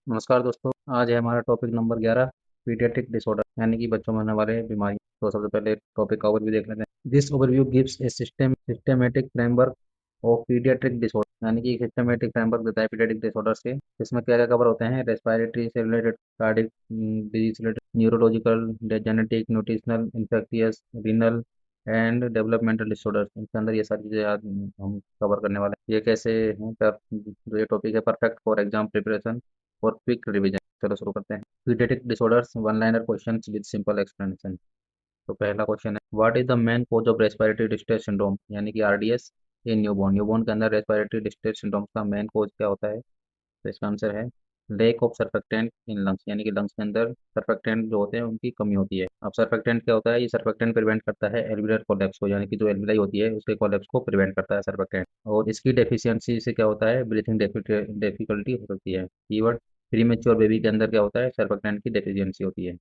नमस्कार दोस्तों। आज है हमारा टॉपिक नंबर 11, पीडियाट्रिक डिसऑर्डर यानी कि बच्चों में होने वाले बीमारी। तो सबसे पहले टॉपिक का ओवरव्यू देख लेते हैं। This overview gives A systematic framework of paediatric disorder यानी कि सिस्टेमेटिक फ्रेमवर्क देता है पीडियाट्रिक डिसऑर्डर से। इसमें क्या क्या कवर होते हैं? रेस्पिरेटरी से related, cardiac disease related, neurological, genetic, nutritional, infectious, renal and developmental disorders. इनके अंदर ये सारी चीज़ें आज हम कवर करने वाले हैं। ये कैसे हैं जो ये टॉपिक है परफेक्ट फॉर एग्जाम प्रिपरेशन और क्विक रिवीजन। चलो शुरू करते हैं। Paediatric disorders one liner questions with simple explanation. तो पहला क्वेश्चन है, what is the main cause of respiratory distress syndrome यानी कि आरडीएस इन न्यूबॉर्न। न्यूबॉर्न के अंदर रेस्पिरेटरी डिस्ट्रेस सिंड्रोम का मेन कॉज क्या होता है? तो इसका आंसर है lake of surfactant in lungs यानी कि लंग्स के अंदर सर्फेक्टेंट जो होते हैं उनकी कमी होती है। अब सर्फेक्टेंट क्या होता है? ये सर्फेक्टेंट प्रिवेंट करता है एल्वियुलर कोलैप्स को यानी कि जो एल्विलाई होती है उसके कोलैप्स को प्रिवेंट करता है सर्फेक्टेंट। और इसकी डेफिशिएंसी से क्या होता है? ब्रीथिंग डिफिकल्टी हो सकती है। कीवर्ड प्री मेच्योर बेबी के अंदर क्या होता है? सर्फेक्टेंट की डेफिशिएंसी होती है।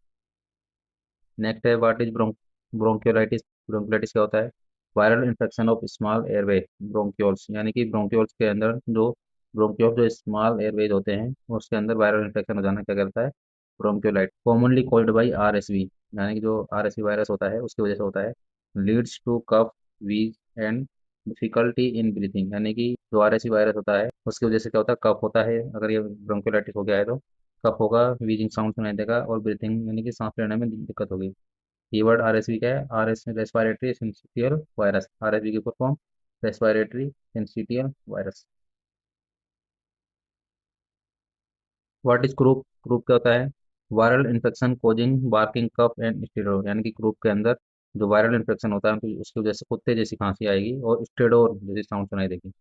नेक्स्ट है व्हाट इज ब्रोंकियोलाइटिस। ब्रोंकियोलाइटिस क्या होता है? Viral infection of small airway bronchioles यानी कि ब्रोंक्योल्स के अंदर जो ब्रोंक्योल्स जो स्मॉल एयरवेज होते हैं उसके अंदर वायरल इन्फेक्शन हो जाना क्या कहलाता है? ब्रोंक्योलाइट। कॉमनली कॉल्ड बाई आरएसवी यानी कि जो आरएसवी वायरस होता है उसकी वजह से होता है। लीड्स टू कफ, वीज एंड डिफिकल्टी इन ब्रीथिंग यानी कि जो आरएसवी वायरस होता है उसकी वजह से क्या होता है? कफ होता है। अगर ये ब्रोंक्योलाइटिस हो गया है तो कफ होगा, वीजिंग साउंड सुनाई देगा और ब्रीथिंग यानी कि सांस लेने में दिक्कत होगी। कीवर्ड आरएसवी क्या है? RS respiratory syncytial virus. RSV की full form respiratory syncytial virus. What is croup. Croup क्या होता है? Viral infection causing barking cough and stridor यानी कि क्रूप के अंदर जो वायरल इन्फेक्शन होता है तो उसकी वजह से कुत्ते जैसी खांसी आएगी और स्टेडोर जैसी साउंड सुनाई देगी।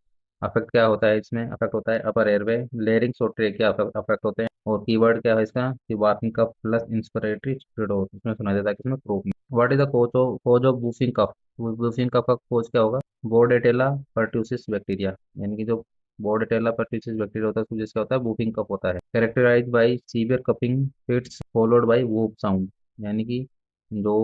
अफेक्ट क्या होता है? इसमें अफेक्ट होता है अपर एयरवे, लेरिंग्स और ट्रेकिया अफेक्ट होते हैं। और कीवर्ड क्या है इसका? कि barking cough plus inspiratory stridor इसमें सुनाई देता है किसमें? क्रूप में। What is the cause of whooping cough. Whooping cough का कोज क्या होगा? बोर्डेटेला पर्ट्यूसिस बैक्टीरिया यानी कि जो बोर्डेटेला पर्ट्यूसिस बैक्टीरिया होता है उसकी वजह से होता है बूफिंग कफ होता है। Characterise by severe coughing fits followed by whoop sound यानी कि जो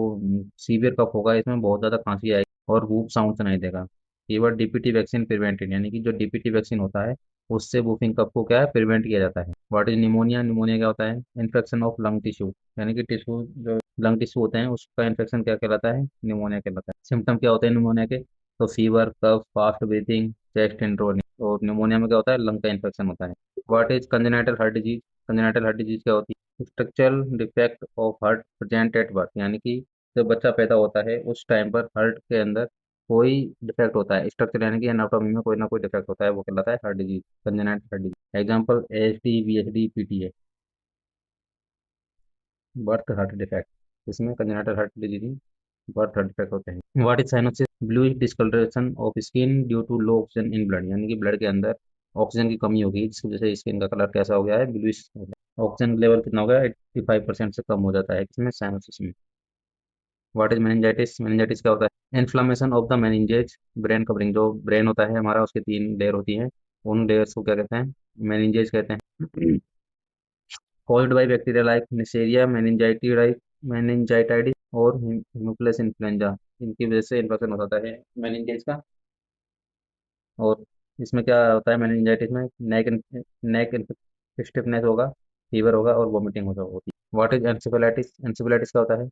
सीवियर कफ होगा इसमें बहुत ज़्यादा खांसी आएगी और वूप साउंड सुनाई देगा। कीवर्ड डीपीटी वैक्सीन प्रिवेंटेड यानी कि जो डीपीटी वैक्सीन होता है उससे बूफिंग कफ को क्या है? प्रिवेंट किया जाता है। What is pneumonia. निमोनिया क्या होता है? इन्फेक्शन ऑफ लंग टिश्यू यानी कि टिश्यू जो लंग टिश्यू होते हैं उसका इन्फेक्शन क्या कहलाता है? निमोनिया कहलाता है। सिम्टम क्या होते हैं निमोनिया के? तो फीवर, कफ, फास्ट ब्रीथिंग, चेस्ट एंड्रोनिया। और निमोनिया में क्या होता है? लंग का इन्फेक्शन होता है। What is congenital heart disease. Congenital heart disease क्या होती है? Structural defect of heart present at birth यानी कि जब बच्चा पैदा होता है उस टाइम पर हार्ट के अंदर कोई डिफेक्ट होता है। स्ट्रक्चर यानी कि एनाटॉमी में कोई ना कोई डिफेक्ट होता है वो कहलाता है heart disease, congenital heart disease. Example AHD, VHD, PTA. Birth heart defect इसमें congenital heart disease birth heart defect होते हैं। What is cyanosis. Bluish discoloration of skin due to low oxygen in blood यानी कि blood के अंदर oxygen की कमी होगी जिसकी वजह से स्किन का कलर कैसा हो गया है? ब्लूइश हो गया। ऑक्सीजन लेवल कितना हो गया? 85% से कम हो जाता है किसमें? साइनोसिस में। What is meningitis. मेनिंजाइटिस क्या होता है? Inflammation of the meninges brain covering जो ब्रेन होता है हमारा उसके 3 लेयर होती हैं उन लेयर्स को क्या कहते हैं? मेनिंजेज कहते हैं। Caused by bacteria like Neisseria meningitidis meningitidis और हिमोफिलस इन्फ्लुएंजा इनकी वजह से इन्फेक्शन हो जाता है मेनिंजेज का। और इसमें क्या होता है मेनिंजाइटिस में? नेक स्टिफनेस होगा, फीवर होगा और वोमिटिंग होती है। What is encephalitis. एंसेफेलाइटिस क्या होता है?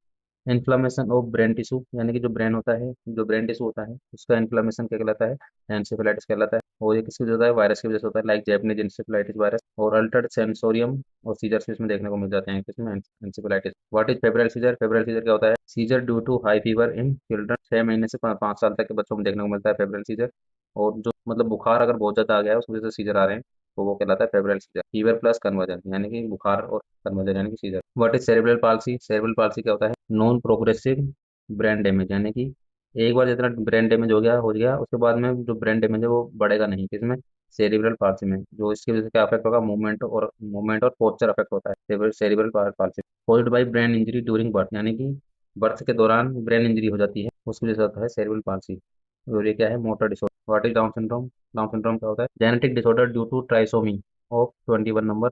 इन्फ्लामेशन ऑफ ब्रेन टिश्यू यानी कि जो ब्रेन होता है जो ब्रेन टिश्यू होता है उसका इन्फ्लामेशन क्या कहलाता है? एंसेफेलाइटिस कहलाता है। और ये किसकी वजह से होता है? वायरस की वजह से होता है लाइक जैपनीज इंसेफेलाइटिस वायरस। और अल्टर्ड सेंसोरियम और सीजर्स भी इसमें देखने को मिल जाते हैं किसमें? Encephalitis. What is febrile seizure. Febrile seizure क्या होता है? Seizure due to high fever in children. 6 महीने से 5 साल तक के बच्चों में देखने को मिलता है फेब्राइल सीजर। और जो मतलब बुखार अगर बहुत ज़्यादा आ गया है उस वजह से सीजर आ रहे हैं तो वो कहलाता है febrile seizure. Fever plus conversion यानी कि बुखार और कन्वर्जन यानी कि seizure. What is cerebral palsy. Cerebral palsy क्या होता है? नॉन प्रोग्रेसिव ब्रेन डैमेज यानी कि एक बार जितना ब्रेन डैमेज हो गया उसके बाद में जो ब्रेन डैमेज है वो बढ़ेगा नहीं किसमें? सेरिब्रल पाल्सी में। जो इसकी वजह से क्या अफेक्ट होगा? मूवमेंट और पोस्चर अफेक्ट होता है cerebral palsy. Caused by brain injury during birth यानी कि बर्थ के दौरान ब्रेन इंजरी हो जाती है उसकी वजह से होता है सेरिब्रल पाल्सी। और ये क्या है? Motor disorder. What is Down syndrome. Down syndrome क्या होता है? Genetic disorder due to trisomy of 21 number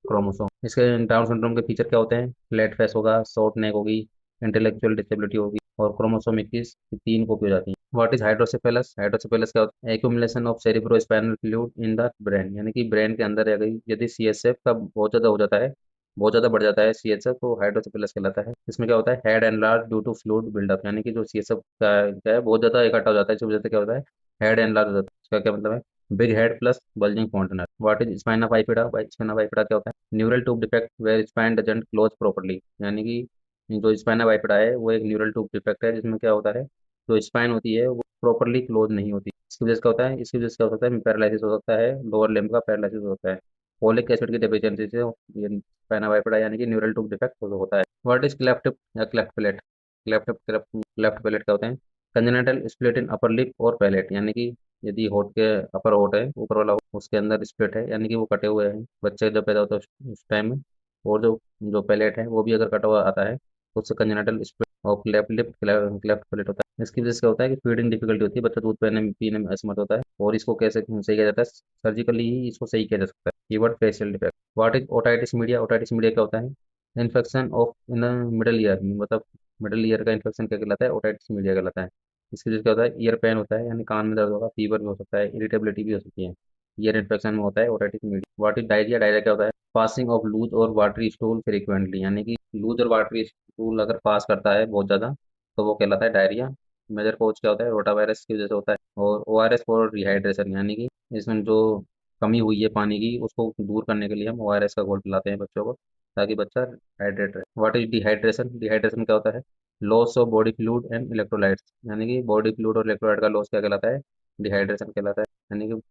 chromosome. इसके डाउन सिंड्रोम के फीचर क्या होते हैं? फ्लैट फेस होगा, शॉर्ट नेक होगी, इंटेलेक्चुअल डिसेबिलिटी होगी, और क्रोमोसोम 21 की 3 कॉपी हो जाती है। What is hydrocephalus? हाइड्रोसेफेलस क्या होता है? Accumulation of cerebrospinal fluid in the brain, यानी कि ब्रेन के अंदर अगर यदि सीएसएफ का बहुत ज़्यादा हो जाता है, बहुत ज़्यादा बढ़ जाता है सीएसएफ, तो हाइड्रोसेफेलस कहलाता है। इसमें क्या होता है? Head enlarge due to fluid buildup, यानी कि जो सीएसएफ का क्या है, बहुत ज़्यादा इकट्ठा हो जाता है, इस वजह से क्या होता है? हेड एनलार्ज हो जाता है। इसका क्या मतलब है? Big head plus bulging fontanelle. What is spina bifida? Spina bifida क्या होता है? Neural tube defect where spine doesn't close properly, यानी कि जो स्पाइना बाइफिडा है वो एक न्यूरल ट्यूब डिफेक्ट है, जिसमें क्या होता है? जो स्पाइन होती है वो प्रॉपर्ली क्लोज नहीं होती। इसकी वजह से क्या होता है? इसकी वजह से क्या हो सकता है? पैरालिसिस हो सकता है, लोअर लिम्ब का पैरालिसिस हो सकता है। फोलिक एसिड की डेफिशिएंसी से ये स्पाइना बाइफिडा यानी कि न्यूरल ट्यूब डिफेक्ट होता है। व्हाट इज क्लेफ्ट या क्लेफ्ट पैलेट? क्लेफ्ट पैलेट क्या होता है? Congenital split in upper lip और पैलेट, यानी कि यदि होठ के अपर होठ है, ऊपर वाला होठ, उसके अंदर स्प्लिट है, यानी कि वो कटे हुए हैं बच्चे जब पैदा होता है उस टाइम में। और जो जो पैलेट है वो भी अगर कटा हुआ आता है तो उससे congenital split of left lip cleft palate होता है। इसकी वजह से क्या होता है कि फीडिंग डिफिकल्टी होती है, बच्चा दूध पीने में असमर्थ होता है, और इसको कैसे सही किया जाता है? सर्जिकली ही इसको सही किया जा सकता है। Keyword facial defect. What is otitis media? Otitis media क्या होता है? Infection of in middle ear, मतलब मिडल ईयर का इन्फेक्शन क्या कहलाता है? ओटाइटिस मीडिया कहलाता है। इसकी वजह से क्या होता है? ईयर पेन होता है, यानी कान में दर्द होगा, फीवर भी हो सकता है, इरिटेबिलिटी भी हो सकती है। ईयर इन्फेक्शन में होता है otitis media. What is diarrhoea? Diarrhoea क्या होता है? पासिंग ऑफ लूज और वाटरी स्टूल फ्रीक्वेंटली, यानी कि लूज और वाटरी स्टूल अगर पास करता है बहुत ज़्यादा तो वो कहलाता है डायरिया। मेजर कोच क्या होता है? रोटा वायरस की वजह से होता है। और ओआरएस फॉर रिहाइड्रेशन, यानी कि इसमें जो कमी हुई है पानी की उसको दूर करने के लिए हम ओआरएस का घोल पिलाते हैं बच्चों को, ताकि बच्चा हाइड्रेट रहे। What is dehydration? डिहाइड्रेशन क्या होता है? Loss of body fluid and electrolytes, यानी कि बॉडी फ्लूइड और इलेक्ट्रोलाइट का लॉस क्या कहलाता है? डिहाइड्रेशन कहलाता है। यानी कि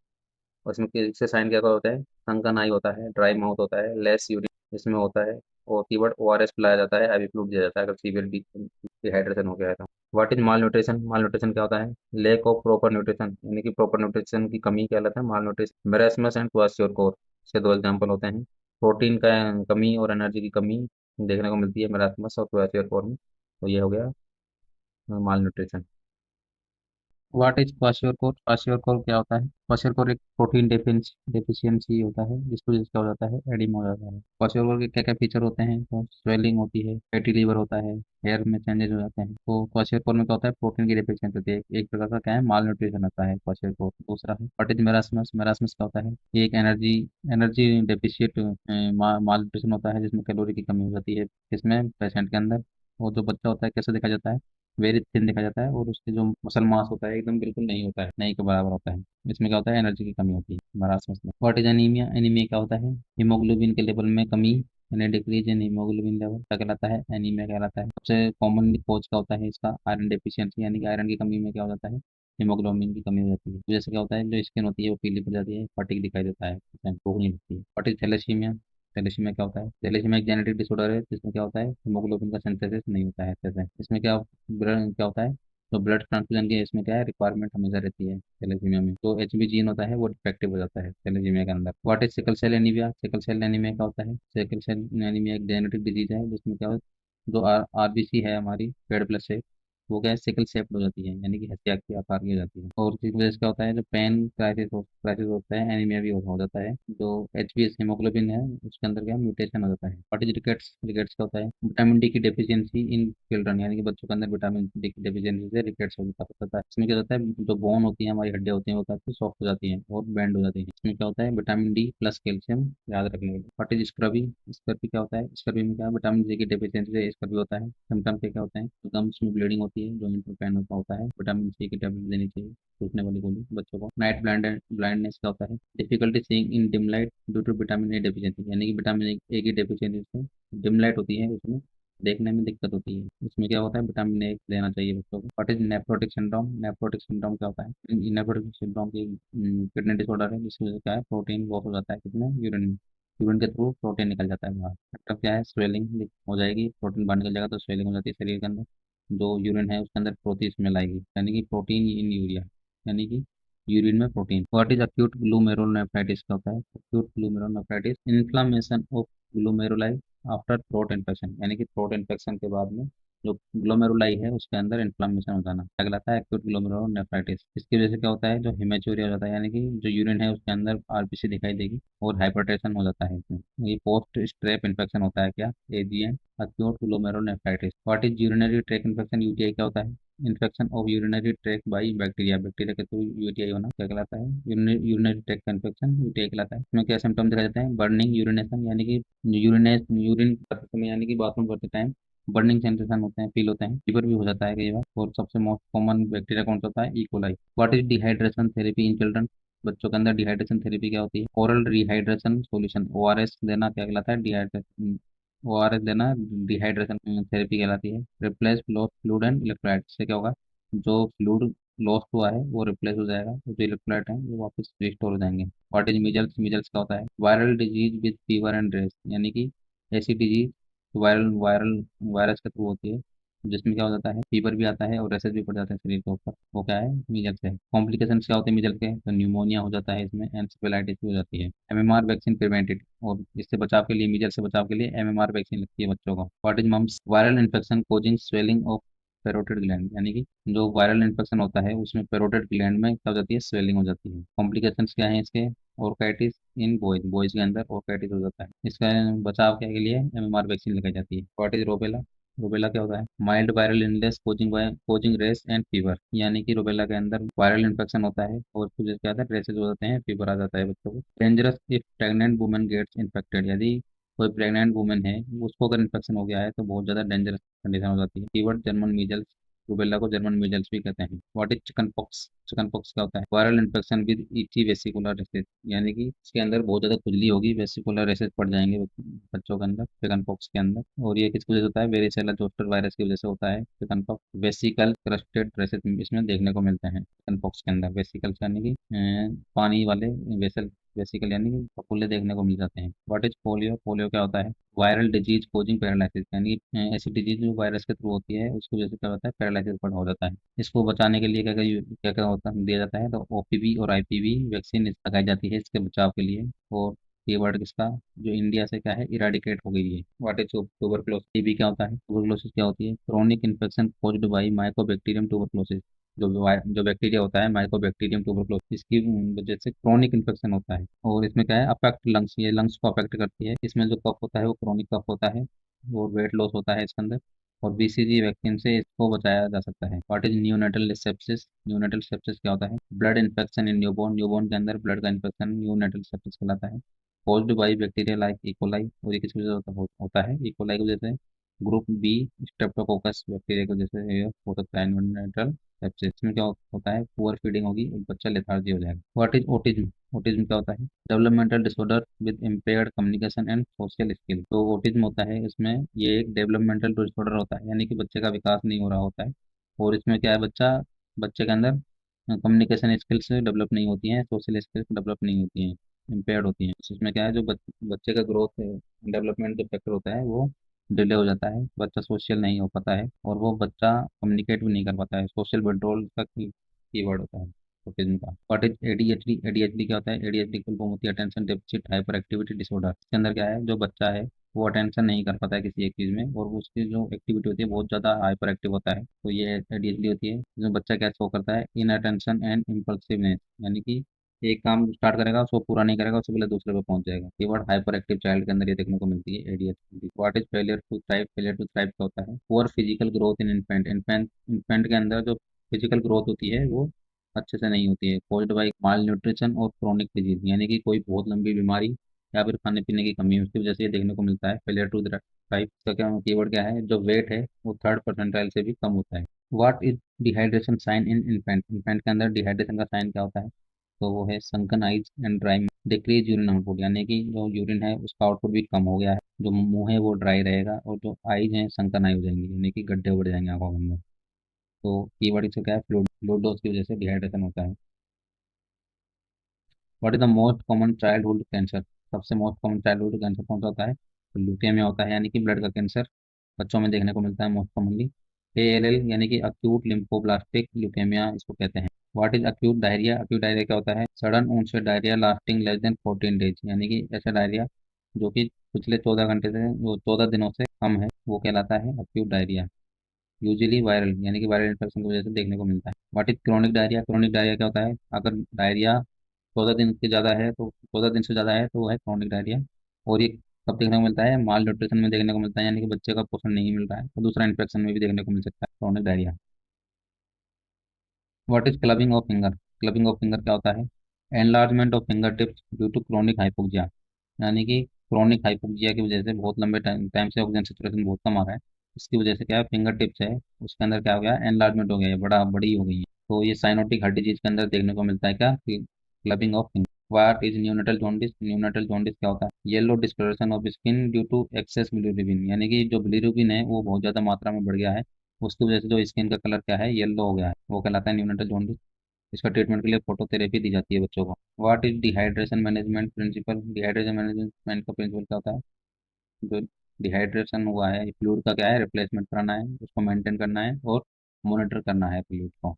उसमें किससे साइन क्या क्या होता है? सनकन आई होता है, ड्राई माउथ होता है, लेस यूरिन इसमें होता है, और कीवर्ड ओआरएस पिलाया जाता है, आईवी फ्लूइड दिया जाता है अगर सीवियर डिहाइड्रेशन हो गया है तो। What is mall nutrition? Mall nutrition क्या होता है? लेक ऑफ प्रॉपर न्यूट्रिशन, यानी कि प्रॉपर न्यूट्रिशन की कमी कहलाता है माल न्यूट्रिशन। मेरास्मस एंड क्वाशियोरकोर, इसके दो एग्जाम्पल होते हैं। प्रोटीन का कमी और एनर्जी की कमी देखने को मिलती है मेरास्मस और क्वाशियोरकोर में, तो ये हो गया malnutrition. What is kwashiorkor? Kwashiorkor क्या होता है? क्वाशियोरकोर एक प्रोटीन डेफिशिएंसी होता है, जिसको जिसका हो जाता है एडिमा हो जाता है। क्वाशियोरकोर के क्या क्या फीचर होते हैं? तो स्वेलिंग होती है, फैटी लीवर होता है, हेयर में चेंजेस हो जाते हैं। तो क्वाशियोरकोर में क्या होता है? प्रोटीन की डेफिशिएंसी होती है, एक प्रकार का क्या है? माल न्यूट्रिशन होता है क्वाशियोरकोर। दूसरा है व्हाट इज मेरास्मस? मेरास्मस क्या होता है? ये एक एनर्जी एनर्जी डेफिशिएट माल न्यूट्रिशन होता है, जिसमें कैलोरी की कमी हो जाती है इसमें पेशेंट के अंदर। और जो बच्चा होता है कैसे देखा जाता है? वेरी थिन देखा जाता है, और उसके जो मसल मास होता है एकदम बिल्कुल नहीं होता है, नहीं के बराबर होता है। इसमें क्या होता है? एनर्जी की कमी होती है मरासमस में। What is anaemia? एनीमिया क्या होता है? हीमोग्लोबिन के लेवल में कमी, यानी डिक्रीज इन हीमोग्लोबिन लेवल क्या कहलाता है? एनीमिया कहलाता है। सबसे कॉमन कोज क्या होता है इसका? आयरन डेफिशिएंसी, यानी कि आयरन की कमी में क्या हो जाता है? हीमोग्लोबिन की कमी हो जाती है। तो जैसे क्या होता है? जो स्किन होती है वो पीली पड़ जाती है, फटीग दिखाई देता है, भूख नहीं लगती है। What is thalassaemia? थैलेसीमिया क्या होता है? थैलेसीमिया एक जेनेटिक डिसऑर्डर है, जिसमें क्या होता है? हीमोग्लोबिन का सिंथेसिस नहीं होता है अच्छे से। इसमें क्या होता है? तो ब्लड ट्रांसफ्यूजन की इसमें क्या है? रिक्वायरमेंट हमेशा रहती है थैलेसीमिया में। तो एचबी जीन होता है वो डिफेक्टिव हो जाता है थैलेसीमिया के अंदर। What is sickle cell anaemia? Sickle cell anaemia क्या होता है? सिकल सेल एनीमिया एक जेनेटिक डिजीज है, जिसमें क्या हो, जो आरबीसी है हमारी रेड ब्लड सेल, वो क्या है? सिकल शेप्ड हो जाती है, यानी कि हत्या के आकार की हो जाती है। और इस वजह से क्या होता है? जो पेन क्राइसिस होता है, एनीमिया भी हो जाता है। जो एच बी एस हीमोग्लोबिन है उसके अंदर क्या म्यूटेशन हो जाता है। What is rickets? रिकेट्स क्या होता है? विटामिन डी की डेफिशिएंसी इन चिल्ड्रन, यानी कि बच्चों के अंदर विटामिन डी की डेफिशिएंसी से रिकेट्स होता है। इसमें क्या होता है? जो बोन होती है, हमारी हड्डियां होती हैं, वो काफी सॉफ्ट हो जाती हैं और बेंड हो जाती हैं। इसमें क्या होता है? विटामिन डी प्लस कैल्शियम याद रखने के लिए। What is स्क्रबी? स्क्रबी क्या होता है? स्क्रबी में क्या है? विटामिन डी की डेफिशिएंसी से स्क्रबी होता है। सिम्टम क्या क्या होते हैं? तो गम्स में ब्लीडिंग होती है, जॉइंट में पेन होता है, विटामिन सी की टेबलेट देनी चाहिए, सूखने वाली गोली बच्चों को। नाइट ब्लाइंडनेस क्या होता है? Difficulty seeing in dim light due to vitamin A deficiency, यानी कि विटामिन ए की डेफिशिएंसी से डिम लाइट होती है, उसमें देखने में दिक्कत होती है। इसमें क्या होता है? विटामिन ए देना चाहिए बच्चों को। What is nephrotic syndrome? Nephrotic syndrome क्या होता है? नेफ्रोटिक सिंड्रोम की किडनी डिसऑर्डर है, जिसकी वजह से क्या है? प्रोटीन लॉस हो जाता है कितने? यूरिन में। यूरिन के थ्रू प्रोटीन निकल जाता है बाहर, मतलब क्या है? स्वेलिंग हो जाएगी, प्रोटीन बाहर निकल जाएगा तो स्वेलिंग हो जाती है शरीर के अंदर। जो यूरिन है उसके अंदर प्रोटीन स्मेल आएगी, यानी कि प्रोटीन इन यूरिया, यानी कि यूरिन में protein. What is acute glomerulonephritis क्या होता है? Acute glomerulonephritis inflammation of glomeruli after throat infection, यानी कि थ्रोट इन्फेक्शन के बाद में जो ग्लोमेरुलाई है उसके अंदर इन्फ्लामेशन हो जाना, क्या कहलाता है, एक्यूट ग्लोमेरुलोनेफ्राइटिस। इसकी वजह से क्या होता है, जो हेमेचूरिया हो जाता है, यानी कि जो यूरिन है उसके अंदर आरबीसी दिखाई देगी, और हाइपरटेंशन हो जाता है इसमें। ये पोस्ट स्ट्रेप इन्फेक्शन होता है, क्या, AGM, acute glomerulonephritis. What is urinary track infection, UTI क्या होता है, infection of urinary track by bacteria, bacteria के थ्रू यूटीआई होना क्या कहलाता है, यूरिनरी ट्रैक का इन्फेक्शन यूटीआई कहलाता है। इसमें क्या सिम्टम दिखाई देते हैं, बर्निंग यूरिनेशन, यानी कि यूरिन करते समय, यानी कि बाथरूम करते टाइम बर्निंग सेंसेशन होते हैं, फील होते हैं, फीवर भी हो जाता है कई बार। और सबसे मोस्ट कॉमन बैक्टीरिया कौन सा होता है, E coli. What is dehydration therapy in children, बच्चों के अंदर डिहाइड्रेशन थेरेपी क्या होती है, ओरल रिहाइड्रेशन सॉल्यूशन, ओआरएस देना क्या कहलाता है, डिहाइड्रेशन, ओआरएस देना डिहाइड्रेशन थेरेपी कहलाती है। Replace lost fluid and electrolyte, से क्या होगा, जो फ्लूइड लॉस्ट हुआ है वो रिप्लेस हो जाएगा, जो इलेक्ट्रोलाइट है वो वापस रिस्टोर हो जाएंगे। व्हाट इज मीजल्स, मीजल्स क्या होता है, viral disease with fever and rash, यानी कि ऐसी डिजीज वायरल वायरल वायरस के थ्रू होती है, जिसमें क्या हो जाता है, फीवर भी आता है और रैसेस भी पड़ जाते हैं शरीर के ऊपर, वो क्या है, मीजल्स है। कॉम्प्लिकेशन क्या होते हैं मीजल्स के, तो न्यूमोनिया हो जाता है इसमें, एनसेफेलाइटिस भी हो जाती है। एमएमआर वैक्सीन प्रिवेंटेड, और इससे बचाव के लिए, मीजल से बचाव के लिए एमएमआर वैक्सीन लगती है बच्चों को। What is mumps, viral infection causing swelling of parotid gland, यानी कि जो वायरल इन्फेक्शन होता है उसमें पेरोटिड ग्लैंड में क्या हो जाती है, स्वेलिंग हो जाती है। कॉम्प्लिकेशंस क्या है इसके, ओरकाइटिस इन बॉयज, बॉयज के अंदर ओरकाइटिस हो जाता है। इसका बचाव के लिए एमएमआर वैक्सीन लगाई जाती है। व्हाट इज रोबेला, रूबेला क्या होता है, mild viral illness causing rash and fever, यानी कि रूबेला के अंदर वायरल इन्फेक्शन होता है और उसकी वजह से क्या होता है, रेसेस हो जाते हैं, फीवर आ जाता है बच्चों को। Dangerous if pregnant women gets infected, यदि कोई प्रेग्नेंट वुमेन है उसको अगर इन्फेक्शन हो गया है तो बहुत ज़्यादा डेंजरस कंडीशन हो जाती है। कीवर्ड जर्मन मीजल्स, रूबेला को जर्मन मीजल्स भी कहते हैं। What is chicken pox, chicken pox क्या होता है, viral infection with itchy vesicular rashes, यानी कि इसके अंदर बहुत ज़्यादा खुजली होगी, वेसिकुलर रेसेस पड़ जाएंगे बच्चों के अंदर चिकन पॉक्स के अंदर। और ये किस वजह से होता है, वेरिसेला जोस्टर वायरस की वजह से होता है chicken pox. Vesicle crusted rashes इसमें देखने को मिलते हैं चिकन पॉक्स के अंदर। वेसिकल्स यानी कि पानी वाले वेसल, वेसिकल यानी कि फफूंद देखने को मिल जाते हैं। व्हाट इज पोलियो, पोलियो क्या होता है, वायरल डिजीज कोजिंग पैरालिसिस, यानी कि ऐसी डिजीज जो वायरस के थ्रू होती है उसकी वजह से क्या होता है, पैरालिसिस पड़ हो जाता है। इसको बचाने के लिए क्या क्या क्या होता है, दिया जाता है, तो ओपीवी और आईपीवी वैक्सीन लगाई जाती है इसके बचाव के लिए। और ये वर्ड किसका, जो इंडिया से क्या है इराडिकेट हो गई है। व्हाट इज ट्यूबरक्लोसिस, टीबी क्या होता है, ट्यूबरक्लोसिस क्या होती है, chronic infection caused by Mycobacterium tuberculosis, जो बैक्टीरिया होता है माइकोबैक्टीरियम ट्यूबरक्लोसिस, इसकी वजह से क्रोनिक इन्फेक्शन होता है। और इसमें क्या है, अफेक्ट लंग्स, ये लंग्स को अफेक्ट करती है। इसमें जो कफ होता है वो क्रोनिक कफ होता है, और वेट लॉस होता है इसके अंदर। और बीसीजी वैक्सीन से इसको बचाया जा सकता है। What is neonatal sepsis, neonatal sepsis क्या होता है, blood infection in newborn, newborn के अंदर ब्लड का इन्फेक्शन न्यूनेटल सेप्सिस कहलाता है। Caused by bacteria like E coli, और ये किस वजह से होता है, इकोलाई की वजह से। ग्रुप बी स्ट्रेप्टोकोकस बैक्टीरिया की वजह से ये हो सकता है न्यूनेटल सेप्सिस। में क्या होता है, पुअर फीडिंग होगी और बच्चा लेथार्जी हो जाएगा। व्हाट इज ओटिज्म, ओटिज्म क्या होता है, developmental disorder with impaired communication and social skill. तो ओटिज्म होता है इसमें, ये एक डेवलपमेंटल डिसऑर्डर होता है, यानी कि बच्चे का विकास नहीं हो रहा होता है। और इसमें क्या है, बच्चे के अंदर कम्युनिकेशन स्किल्स डेवलप नहीं होती हैं, सोशल स्किल्स डेवलप नहीं होती हैं, इम्पेयर्ड होती हैं। इसमें क्या है, जो बच्चे का ग्रोथ डेवलपमेंट जो फैक्टर होता है वो डिले हो जाता है, बच्चा सोशल नहीं हो पाता है, और वो बच्चा कम्युनिकेट भी नहीं कर पाता है, सोशल विड्रॉल का कीवर्ड होता है ऑटिज्म का। व्हाट इज एडीएचडी, एडीएचडी क्या होता है, एडीएचडी फुल फॉर्म होती है attention deficit hyper activity disorder. इसके अंदर क्या है, जो बच्चा है वो अटेंशन नहीं कर पाता है किसी एक चीज़ में, और उसकी जो एक्टिविटी होती है बहुत ज़्यादा हाइपर एक्टिव होता है, तो ये एडीएचडी होती है। इसमें बच्चा क्या शो करता है, इन अटेंशन एंड इम्पल्सिवनेस, यानी कि एक काम स्टार्ट करेगा उसको पूरा नहीं करेगा, उससे पहले दूसरे पे पहुंच जाएगा। कीवर्ड हाइपर एक्टिव चाइल्ड के अंदर ये देखने को मिलती है ADHD. What is failure to thrive, failure to thrive क्या होता है, poor physical growth in infant, infant के अंदर जो फिजिकल ग्रोथ होती है वो अच्छे से नहीं होती है। कॉज्ड बाई माल न्यूट्रिशन और क्रोनिक डिजीज, यानी कि कोई बहुत लंबी बीमारी या फिर खाने पीने की कमी, उसकी वजह से ये देखने को मिलता है। फेलियर टू थ्राइव का क्या कीवर्ड क्या है, जो वेट है वो थर्ड परसेंटाइल से भी कम होता है। What is dehydration sign in infant, infant के अंदर डिहाइड्रेशन का साइन क्या होता है, तो वो है sunken eyes and dry, decrease urine output, यानी कि जो यूरिन है उसका आउटपुट भी कम हो गया है, जो मुंह है वो ड्राई रहेगा, और जो आइज है संकन आई हो जाएंगी, यानी कि गड्ढे बढ़ जाएंगे आंखों के अंदर। तो कीवर्ड इससे क्या है, फ्लूड, फ्लूड डोज की वजह से डिहाइड्रेशन होता है। What is the most common childhood cancer, सबसे मोस्ट कॉमन चाइल्डहुड कैंसर कौन सा होता है, तो ल्यूकेमिया होता है, यानी कि ब्लड का कैंसर बच्चों में देखने को मिलता है मोस्ट कॉमनली। एएलएल यानी कि अक्यूट लिम्फोब्लास्टिक ल्यूकेमिया इसको कहते हैं। What is acute diarrhoea, acute diarrhoea क्या होता है, sudden onset diarrhoea lasting less than 14 days, यानी कि ऐसा डायरिया जो कि पिछले 14 घंटे से, वो 14 दिनों से कम है, वो कहलाता है अक्यूट डायरिया। यूजुअली वायरल यानी कि वायरल इन्फेक्शन की वजह से देखने को मिलता है। What is chronic diarrhoea? Chronic diarrhoea क्या होता है? अगर डायरिया 14 दिन के ज़्यादा है तो 14 दिन से ज़्यादा है तो वो है क्रोनिक डायरिया। और ये कब देखने को मिलता है? माल न्यूट्रिशन में देखने को मिलता है, यानी कि बच्चे का पोषण नहीं मिल रहा है। तो दूसरा इन्फेक्शन में भी देखने को मिल सकता है chronic diarrhoea. What is clubbing of finger? Clubbing of finger क्या होता है? Enlargement of finger tips due to chronic hypoxia, यानी कि क्रोनिक हाइपोक्सिया की वजह से बहुत लंबे टाइम टाइम से ऑक्सीजन सेचुरेशन बहुत कम आ रहा है। इसकी वजह से क्या है, फिंगर टिप्स है उसके अंदर क्या हो गया, एनलार्जमेंट हो गया है, बड़ी हो गई है। तो ये साइनोटिक हर्ट डिजीज के अंदर देखने को मिलता है क्या, clubbing of finger. What is neonatal jaundice? Neonatal jaundice क्या होता है? Yellow discolouration of skin due to excess bilirubin, यानी कि जो बिलीरुबिन है वो बहुत ज़्यादा मात्रा में बढ़ गया है, उसकी वजह से जो स्किन का कलर क्या है, येलो हो गया है, वो कहलाता है न्यूनेटल जॉन्डिस। इसका ट्रीटमेंट के लिए फोटोथेरेपी दी जाती है बच्चों को। What is dehydration management principle? Dehydration management का प्रिंसिपल क्या होता है? जो डिहाइड्रेशन हुआ है फ्लूइड का क्या है, रिप्लेसमेंट कराना है, उसको मेंटेन करना है और मॉनिटर करना है फ्लूइड को।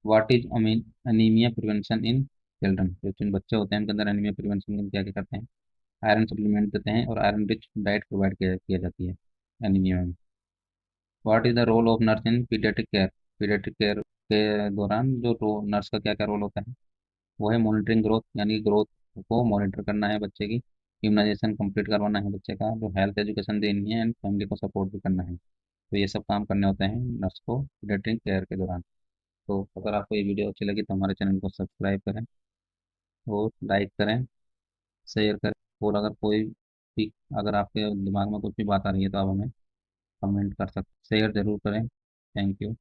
What is anaemia prevention in children? जो जिन बच्चे होते हैं उनके अंदर एनीमिया प्रिवेंशन के लिए क्या क्या करते हैं? आयरन सप्लीमेंट देते हैं और आयरन रिच डाइट प्रोवाइड किया जाती है एनीमिया में। What is the role of nurse in paediatric care? Paediatric care के दौरान जो नर्स का क्या क्या रोल होता है? वो है मॉनिटरिंग ग्रोथ, यानी ग्रोथ को मॉनिटर करना है बच्चे की, इम्यूनाइजेशन कंप्लीट करवाना है बच्चे का, जो हेल्थ एजुकेशन देनी है एंड फैमिली को सपोर्ट भी करना है। तो ये सब काम करने होते हैं नर्स को पीडियाट्रिक केयर के दौरान। तो अगर आपको ये वीडियो अच्छी लगी तो हमारे चैनल को सब्सक्राइब करें और लाइक करें, शेयर करें। और अगर कोई भी, अगर आपके दिमाग में कुछ भी बात आ रही है तो आप हमें कमेंट कर सकते, शेयर जरूर करें। Thank you.